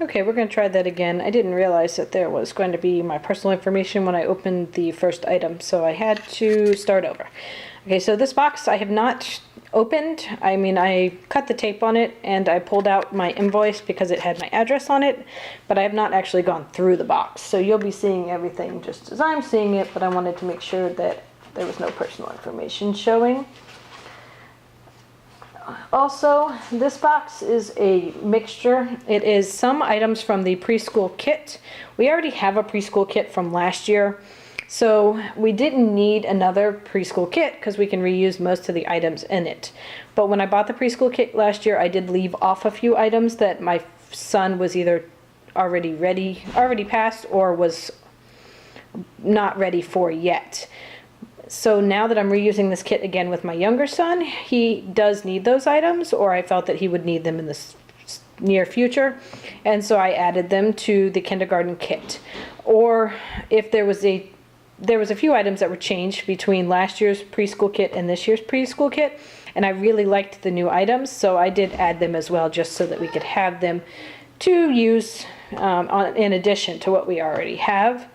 Okay, we're going to try that again. I didn't realize that there was going to be my personal information when I opened the first item, so I had to start over. Okay, so this box I have not opened. I mean, I cut the tape on it and I pulled out my invoice because it had my address on it, but I have not actually gone through the box. So you'll be seeing everything just as I'm seeing it, but I wanted to make sure that there was no personal information showing. Also, this box is a mixture. It is some items from the preschool kit. We already have a preschool kit from last year, so we didn't need another preschool kit because we can reuse most of the items in it. But when I bought the preschool kit last year, I did leave off a few items that my son was either already passed or was not ready for yet. So now that I'm reusing this kit again with my younger son, he does need those items, or I felt that he would need them in the near future, and so I added them to the kindergarten kit. Or if there was a few items that were changed between last year's preschool kit and this year's preschool kit, and I really liked the new items, so I did add them as well, just so that we could have them to use in addition to what we already have.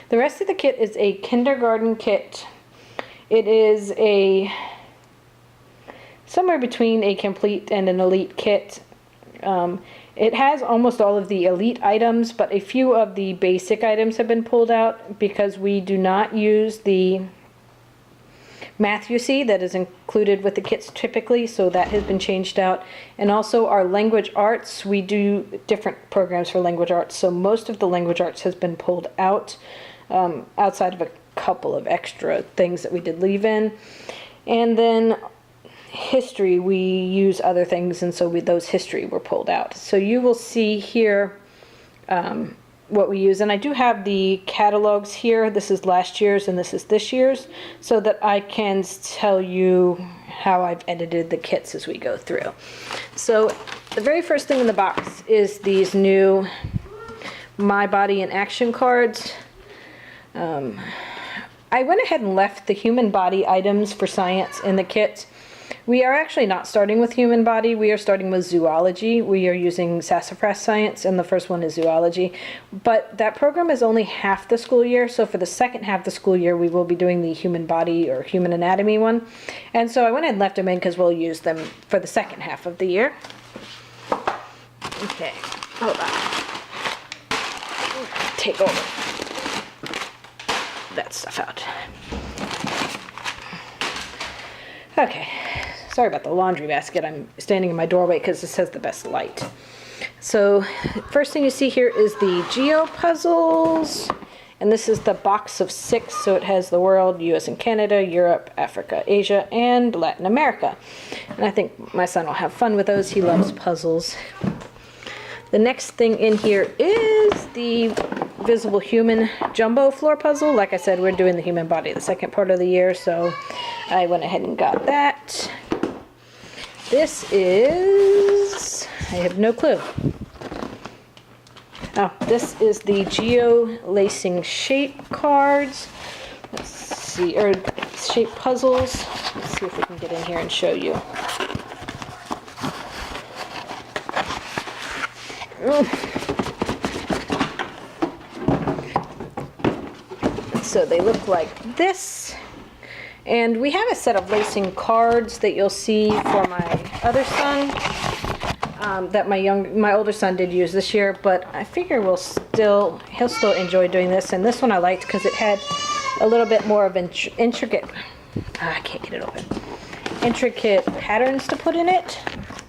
The rest of the kit is a kindergarten kit. It is somewhere between a complete and an elite kit. It has almost all of the elite items, but a few of the basic items have been pulled out because we do not use the math you see that is included with the kits typically, so that has been changed out. And also our language arts, we do different programs for language arts, so most of the language arts has been pulled out, outside of a couple of extra things that we did leave in. And then history, we use other things, and so those history were pulled out. So you will see here what we use, and I do have the catalogs here. This is last year's and this is this year's, so that I can tell you how I've edited the kits as we go through. So the very first thing in the box is these new My Body in Action cards. I went ahead and left the human body items for science in the kit. We are actually not starting with human body. We are starting with zoology. We are using sassafras science, and the first one is zoology. But that program is only half the school year, so for the second half of the school year, we will be doing the human body or human anatomy one. And so I went ahead and left them in because we'll use them for the second half of the year. Okay, hold on. Take over that stuff out. Okay, sorry about the laundry basket. I'm standing in my doorway because this has the best light. So first thing you see here is the Geo puzzles, and this is the box of 6, so it has the world, US and Canada, Europe, Africa, Asia, and Latin America. And I think my son will have fun with those. He loves puzzles. The next thing in here is the Visible Human Jumbo Floor Puzzle. Like I said, we're doing the human body the second part of the year, so I went ahead and got that. This is, I have no clue. Oh, this is the Geo Lacing Shape cards. Let's see, or shape puzzles. Let's see if we can get in here and show you. So they look like this, and we have a set of lacing cards that you'll see for my other son that my older son did use this year, but I figure he'll still enjoy doing this. And this one I liked because it had a little bit more of intricate I can't get it open, intricate patterns to put in it.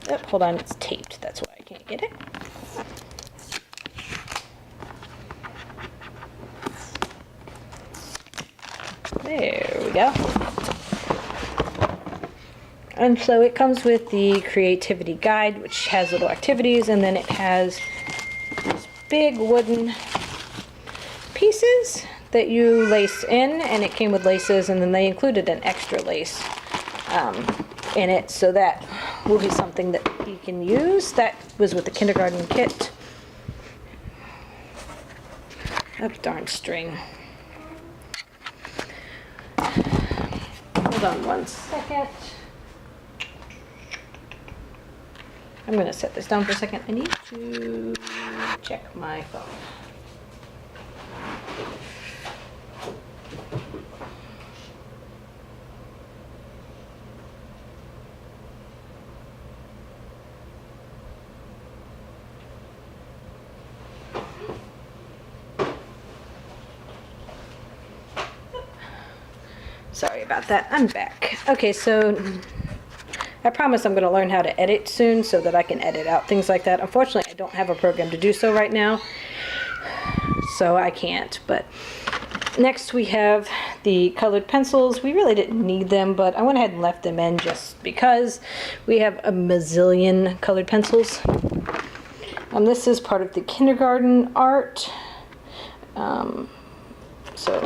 Oh, hold on, it's taped, that's why I can't get it. There we go. And so it comes with the creativity guide, which has little activities, and then it has these big wooden pieces that you lace in, and it came with laces, and then they included an extra lace in it, so that will be something that you can use. That was with the kindergarten kit. Oh, darn string. Hold on one second. I'm going to set this down for a second. I need to check my phone. Sorry about that. I'm back. Okay, so I promise I'm going to learn how to edit soon so that I can edit out things like that. Unfortunately, I don't have a program to do so right now, so I can't. But next we have the colored pencils. We really didn't need them, but I went ahead and left them in just because we have a mazillion colored pencils. This is part of the kindergarten art.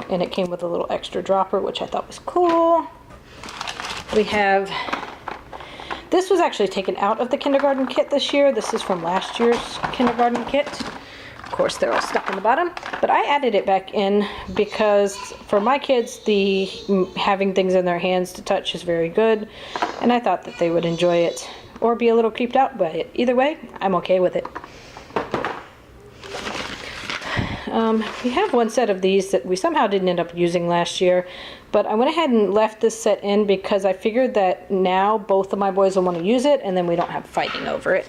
And it came with a little extra dropper, which I thought was cool. We have, this was actually taken out of the kindergarten kit this year. This is from last year's kindergarten kit. Of course, they're all stuck in the bottom, but I added it back in because for my kids, the having things in their hands to touch is very good, and I thought that they would enjoy it or be a little creeped out by it. Either way, I'm okay with it. We have one set of these that we somehow didn't end up using last year, but I went ahead and left this set in because I figured that now both of my boys will want to use it, and then we don't have fighting over it.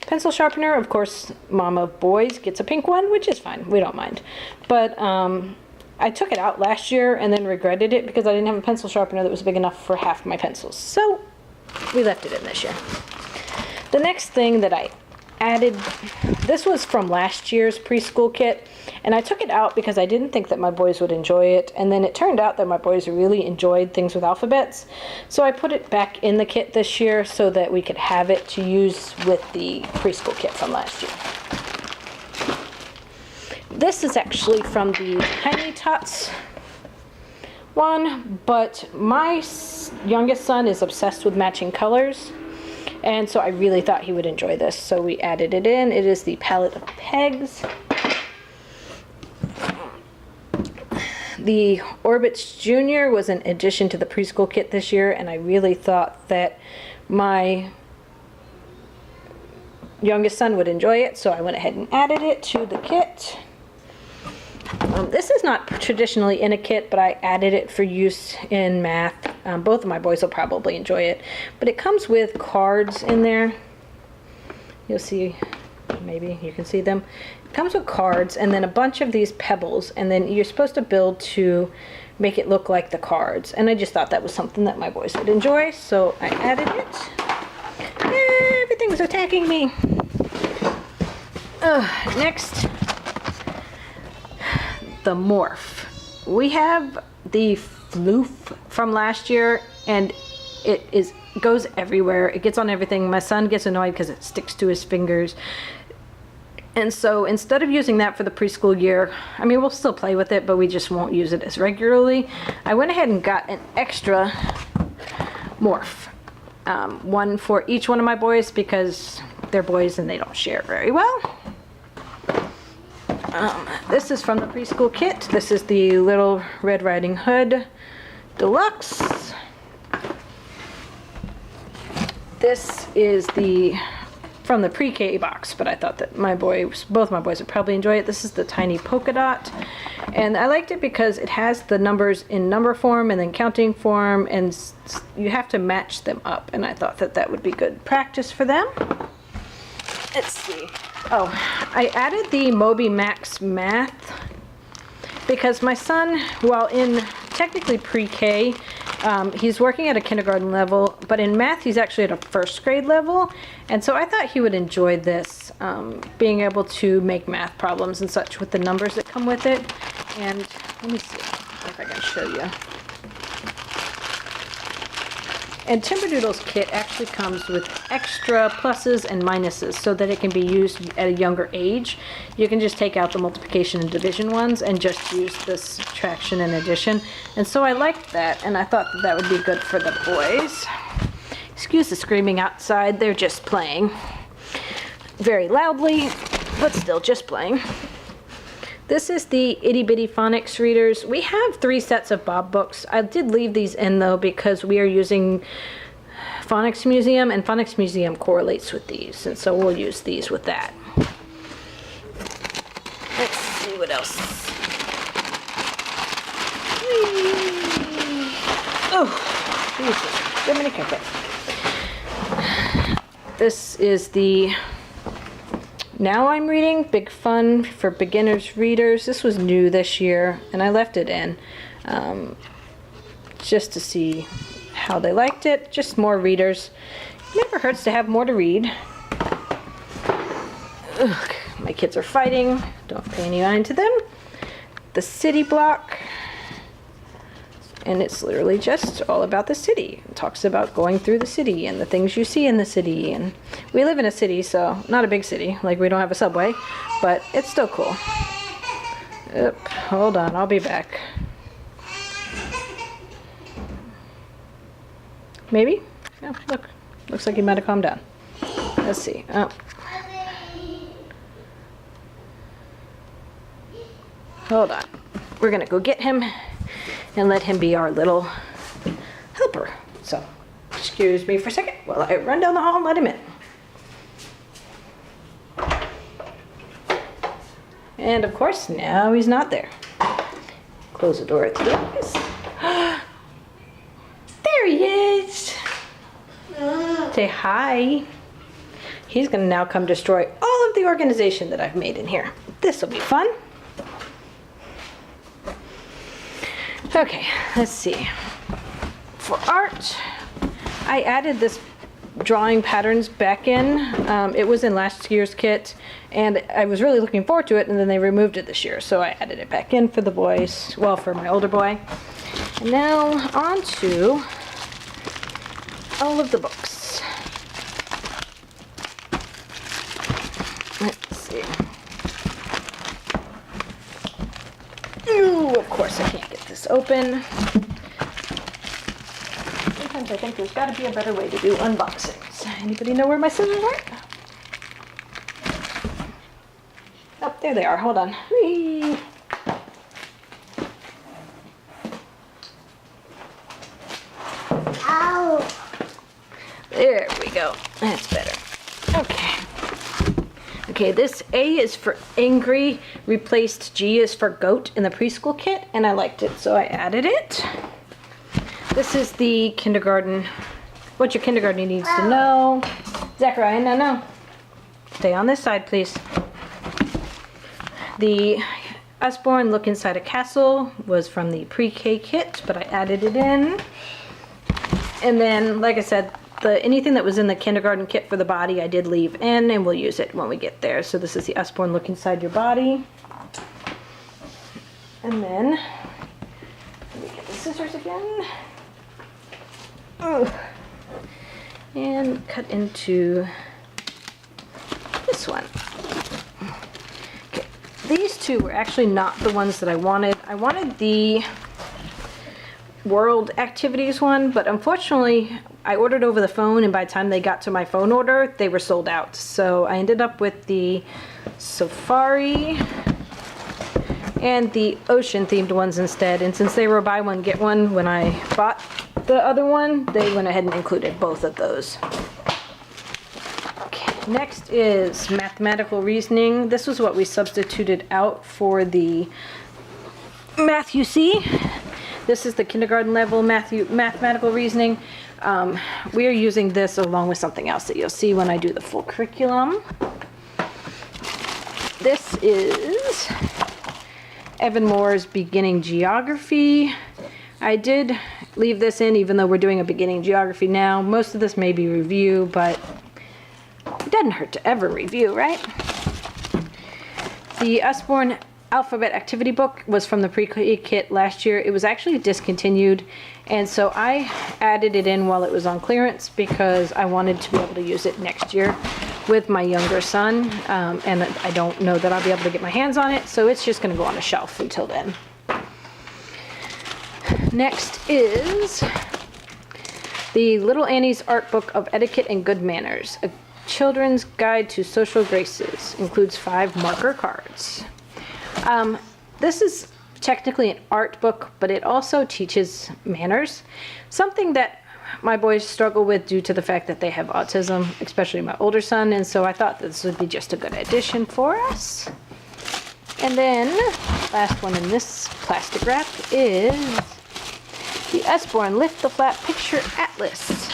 Pencil sharpener, of course, Mom of Boys gets a pink one, which is fine. We don't mind. But I took it out last year and then regretted it because I didn't have a pencil sharpener that was big enough for half my pencils. So we left it in this year. The next thing that I added, this was from last year's preschool kit, and I took it out because I didn't think that my boys would enjoy it, and then it turned out that my boys really enjoyed things with alphabets, so I put it back in the kit this year so that we could have it to use with the preschool kit from last year. This is actually from the Tiny Tots one, but my youngest son is obsessed with matching colors, and so I really thought he would enjoy this, so we added it in. It is the palette of pegs. The Orbits Junior was an addition to the preschool kit this year, and I really thought that my youngest son would enjoy it, so I went ahead and added it to the kit. This is not traditionally in a kit, but I added it for use in math. Both of my boys will probably enjoy it, but it comes with cards in there. You'll see, maybe you can see them. It comes with cards and then a bunch of these pebbles, and then you're supposed to build to make it look like the cards, and I just thought that was something that my boys would enjoy, so I added it. Everything was attacking me. Next, the morph. We have the floof from last year, and it goes everywhere. It gets on everything. My son gets annoyed because it sticks to his fingers, and so instead of using that for the preschool year, I mean, we'll still play with it, but we just won't use it as regularly. I went ahead and got an extra morph, one for each one of my boys because they're boys and they don't share very well. This is from the preschool kit. This is the Little Red Riding Hood Deluxe. This is from the pre-K box, but I thought that both my boys would probably enjoy it. This is the Tiny Polka Dot, and I liked it because it has the numbers in number form and then counting form, and you have to match them up, and I thought that that would be good practice for them. Let's see. Oh, I added the Moby Max Math because my son, while in technically pre-K, he's working at a kindergarten level, but in math he's actually at a first grade level, and so I thought he would enjoy this, being able to make math problems and such with the numbers that come with it. And let me see if I can show you. And Timberdoodle's kit actually comes with extra pluses and minuses so that it can be used at a younger age. You can just take out the multiplication and division ones and just use the subtraction and addition. And so I liked that, and I thought that that would be good for the boys. Excuse the screaming outside, they're just playing. Very loudly, but still just playing. This is the Itty Bitty Phonics readers. We have 3 sets of Bob books. I did leave these in though because we are using Phonics Museum, and Phonics Museum correlates with these, and so we'll use these with that. Let's see what else. Oh, Jesus, so many carpet. This is the Now I'm Reading, Big Fun for Beginners Readers. This was new this year, and I left it in just to see how they liked it. Just more readers. Never hurts to have more to read. Ugh, my kids are fighting. Don't pay any mind to them. The city block. And it's literally just all about the city. It talks about going through the city and the things you see in the city. And we live in a city, so not a big city. Like, we don't have a subway, but it's still cool. Oop, hold on, I'll be back. Maybe? Oh, look. Looks like he might have calmed down. Let's see. Oh. Hold on. We're gonna go get him and let him be our little helper. So, excuse me for a second while I run down the hall and let him in. And of course, now he's not there. Close the door at the end. There he is. Say hi. He's gonna now come destroy all of the organization that I've made in here. This will be fun. Okay, let's see. For art, I added this drawing patterns back in. It was in last year's kit, and I was really looking forward to it, and then they removed it this year, so I added it back in for the boys, well, for my older boy. And now on to all of the books. Let's see. Ooh, of course I can't get this open. Sometimes I think there's got to be a better way to do unboxings. Anybody know where my scissors are? Oh, there they are. Hold on. Whee! Ow! There we go. That's better. Okay. Okay, this A is for angry, replaced G is for goat in the preschool kit, and I liked it, so I added it. This is the kindergarten, what your kindergarten needs to know. Zachariah, no. Stay on this side, please. The Usborne Look Inside a Castle was from the pre-K kit, but I added it in. And then, like I said, anything that was in the kindergarten kit for the body, I did leave in, and we'll use it when we get there. So this is the Usborne Look Inside Your Body. And then, let me get the scissors again. Ugh. And cut into this one. Okay, these two were actually not the ones that I wanted. I wanted the World Activities one, but unfortunately I ordered over the phone, and by the time they got to my phone order, they were sold out. So I ended up with the Safari and the ocean themed ones instead. And since they were buy one get one when I bought the other one, they went ahead and included both of those. Okay, next is mathematical reasoning. This was what we substituted out for the Math UC. This is the kindergarten level mathematical reasoning. We are using this along with something else that you'll see when I do the full curriculum. This is Evan Moore's Beginning Geography. I did leave this in even though we're doing a beginning geography now. Most of this may be review, but it doesn't hurt to ever review, right? The Usborne Alphabet Activity Book was from the pre-K kit last year. It was actually discontinued, and so I added it in while it was on clearance because I wanted to be able to use it next year with my younger son, and I don't know that I'll be able to get my hands on it, so it's just going to go on a shelf until then. Next is the Little Annie's Art Book of Etiquette and Good Manners, a children's guide to social graces. Includes 5 marker cards. This is technically an art book, but it also teaches manners. Something that my boys struggle with due to the fact that they have autism, especially my older son, and so I thought this would be just a good addition for us. And then, last one in this plastic wrap is the Usborne Lift the Flap Picture Atlas.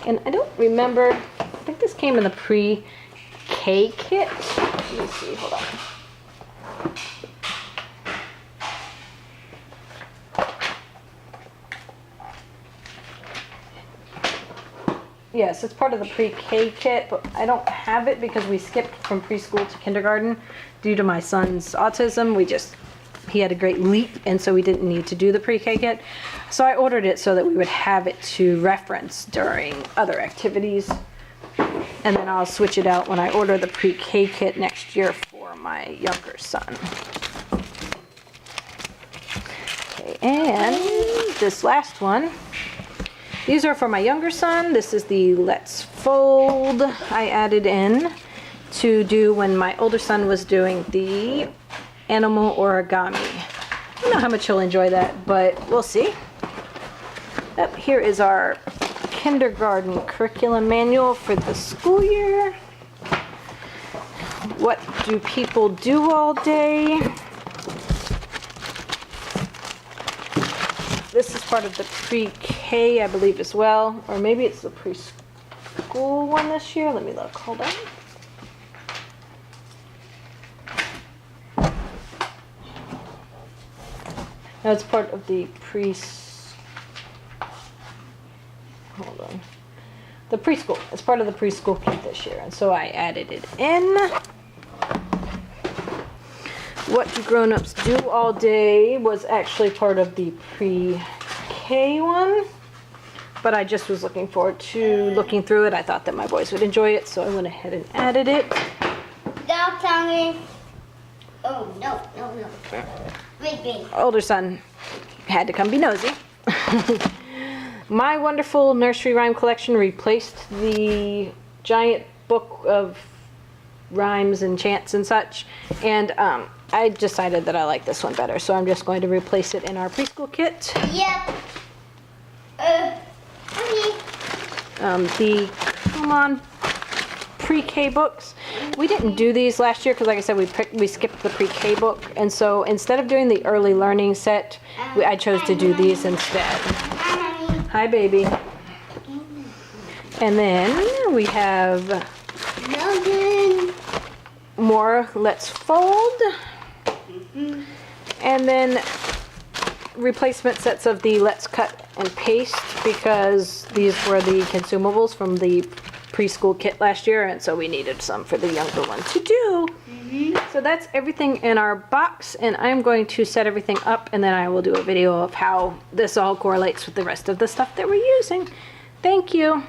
And I don't remember, I think this came in the pre-K kit. Let me see, hold on. Yes, it's part of the pre-K kit, but I don't have it because we skipped from preschool to kindergarten due to my son's autism. He had a great leap, and so we didn't need to do the pre-K kit. So I ordered it so that we would have it to reference during other activities. And then I'll switch it out when I order the pre-K kit next year for my younger son. Okay, and this last one. These are for my younger son. This is the Let's Fold I added in to do when my older son was doing the animal origami. I don't know how much he'll enjoy that, but we'll see. Here is our kindergarten curriculum manual for the school year. What do people do all day? This is part of the pre-K, I believe, as well. Or maybe it's the preschool one this year. Let me look. Hold on. No, it's part of the hold on. The preschool. It's part of the preschool kit this year. And so I added it in. What do grown-ups do all day was actually part of the pre-K one, but I just was looking forward to looking through it. I thought that my boys would enjoy it, so I went ahead and added it. Don't tell me. Oh, no. Wait. Older son had to come be nosy. My wonderful nursery rhyme collection replaced the giant book of rhymes and chants and such, and I decided that I like this one better, so I'm just going to replace it in our preschool kit. Yep. The Come On pre-K books. We didn't do these last year because, like I said, we skipped the pre-K book, and so instead of doing the early learning set, I chose to do these instead. Hi, baby. And then we have more Let's Fold. And then replacement sets of the Let's Cut and Paste, because these were the consumables from the preschool kit last year, and so we needed some for the younger one to do. So that's everything in our box, and I'm going to set everything up, and then I will do a video of how this all correlates with the rest of the stuff that we're using. Thank you.